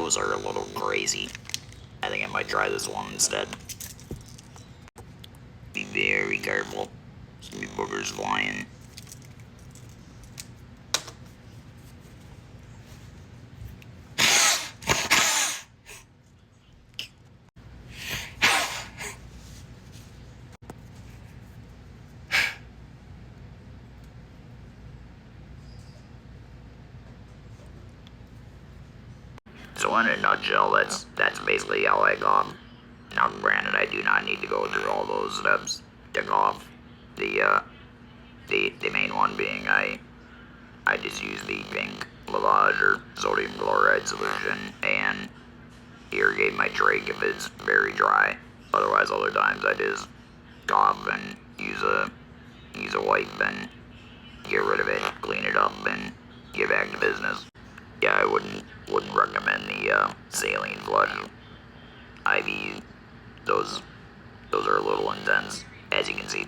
those are a little crazy. I think I might try this one instead. Be very careful. Some boogers flying. So in a nutshell, that's basically how I cough. Now, granted, I do not need to go through all those steps to cough. The main one being I just use the pink lavage or sodium chloride solution and irrigate my trach if it's very dry. Otherwise, other times I just cough and use a wipe and get rid of it, clean it up, and get back to business. Yeah, I wouldn't recommend the saline flush. IV, those are a little intense, as you can see.